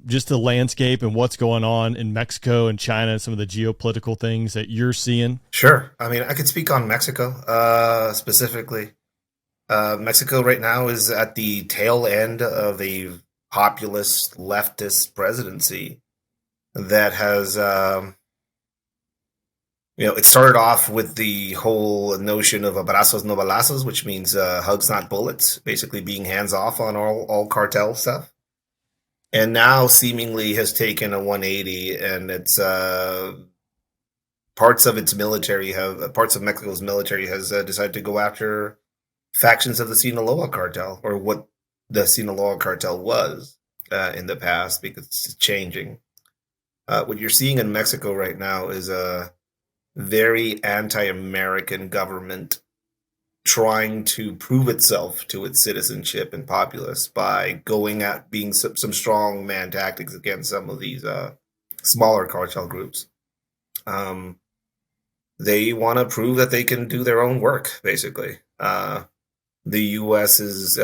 just the landscape and what's going on in Mexico and China, some of the geopolitical things that you're seeing? Sure. I mean, I could speak on Mexico specifically. Mexico right now is at the tail end of a populist leftist presidency that has, it started off with the whole notion of abrazos no balazos, which means hugs not bullets, basically being hands off on all cartel stuff. And now seemingly has taken a 180, and it's parts of Mexico's military has decided to go after factions of the Sinaloa cartel, or what the Sinaloa cartel was in the past, because it's changing. What you're seeing in Mexico right now is a very anti-American government trying to prove itself to its citizenship and populace by going at being some strong man tactics against some of these smaller cartel groups. They want to prove that they can do their own work, basically. The U.S. is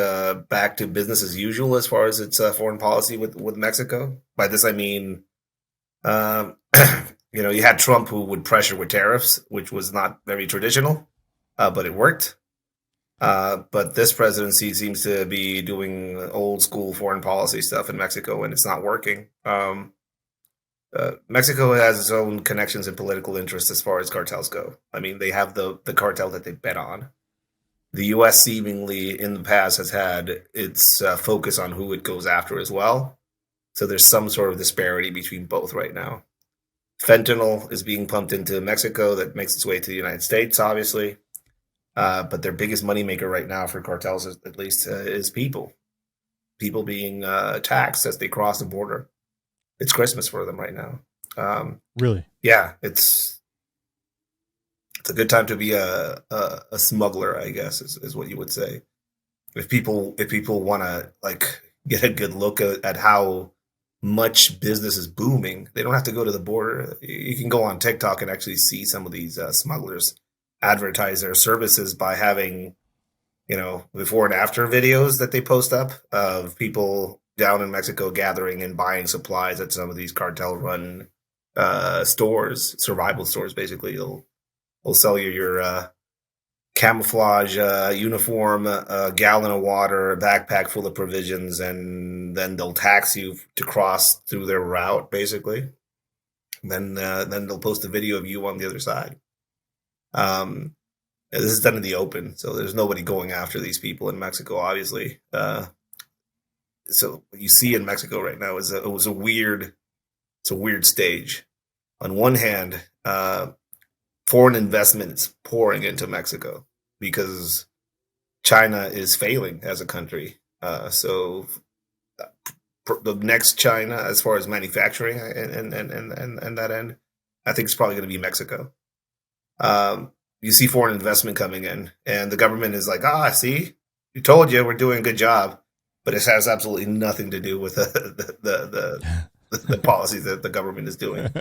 back to business as usual as far as its foreign policy with Mexico. By this, I mean, you had Trump, who would pressure with tariffs, which was not very traditional, but it worked. But this presidency seems to be doing old school foreign policy stuff in Mexico, and it's not working. Mexico has its own connections and political interests as far as cartels go. I mean, they have the cartel that they bet on. The U.S. seemingly in the past has had its focus on who it goes after as well. So there's some sort of disparity between both right now. Fentanyl is being pumped into Mexico that makes its way to the United States, obviously. But their biggest moneymaker right now for cartels, at least, is people. People being taxed as they cross the border. It's Christmas for them right now. Really? Yeah, it's a good time to be a smuggler, I guess, is what you would say. If people want to get a good look at how much business is booming, they don't have to go to the border. You can go on TikTok and actually see some of these smugglers advertise their services by having, before and after videos that they post up of people down in Mexico gathering and buying supplies at some of these cartel run stores, survival stores. Basically, they'll sell you your camouflage uniform, a gallon of water, a backpack full of provisions, and then they'll tax you to cross through their route, basically. Then they'll post a video of you on the other side. This is done in the open, so there's nobody going after these people in Mexico, obviously. So what you see in Mexico right now is a weird stage. On one hand, foreign investment is pouring into Mexico because China is failing as a country. So the next China, as far as manufacturing and that end, I think it's probably going to be Mexico. You see foreign investment coming in, and the government is like, see, we told you we're doing a good job, but it has absolutely nothing to do with the policies that the government is doing.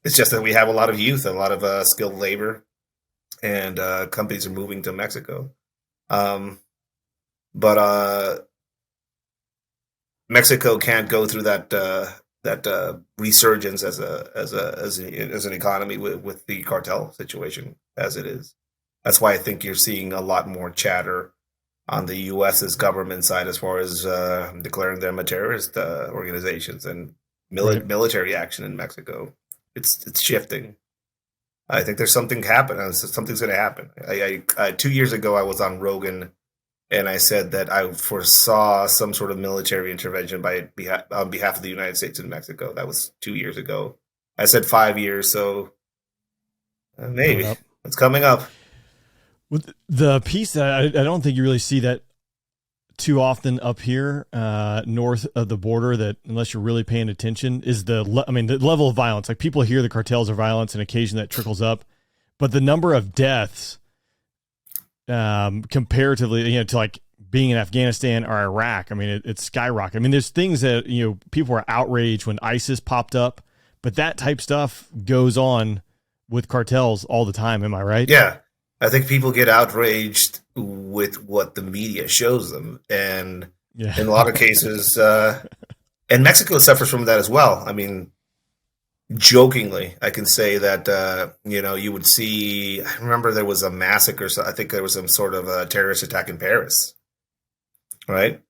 It's just that we have a lot of youth, a lot of skilled labor, and companies are moving to Mexico. But Mexico can't go through that resurgence as an economy with the cartel situation as it is. That's why I think you're seeing a lot more chatter on the U.S.'s government side as far as declaring them a terrorist organizations and military action in Mexico. It's shifting. I think there's something happening. Something's going to happen. 2 years ago, I was on Rogan, and I said that I foresaw some sort of military intervention on behalf of the United States and Mexico. That was 2 years ago. I said 5 years, so maybe it's coming up. With the piece that I don't think you really see that too often up here north of the border, that unless you're really paying attention, is the level of violence. Like, people hear the cartels are violence, and occasionally that trickles up, but the number of deaths comparatively, to like being in Afghanistan or Iraq, I mean, it's skyrocketed. I mean, there's things that, people were outraged when ISIS popped up, but that type stuff goes on with cartels all the time. Am I right? Yeah. I think people get outraged with what the media shows them. And in a lot of cases, And Mexico suffers from that as well. I mean, jokingly, I can say that you would see. I remember there was a massacre. So I think there was some sort of a terrorist attack in Paris, right?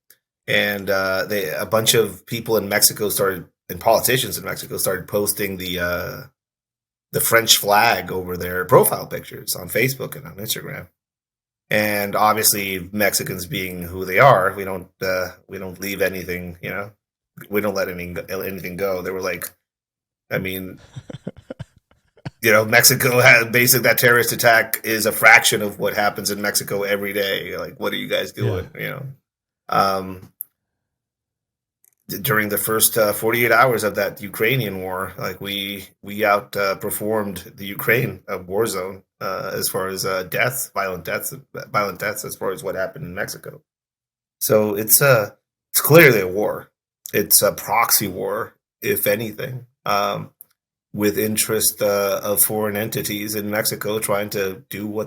And a bunch of people in Mexico started, and politicians in Mexico started posting the French flag over their profile pictures on Facebook and on Instagram. And obviously, Mexicans being who they are, we don't leave anything. We don't let anything go. They were like, I mean, Mexico had basically that terrorist attack is a fraction of what happens in Mexico every day. Like, what are you guys Yeah. doing? Um, during the first 48 hours of that Ukrainian war, like we outperformed the Ukraine war zone as far as violent deaths as far as what happened in Mexico. So it's clearly a war. It's a proxy war, if anything, with interest of foreign entities in Mexico trying to do what they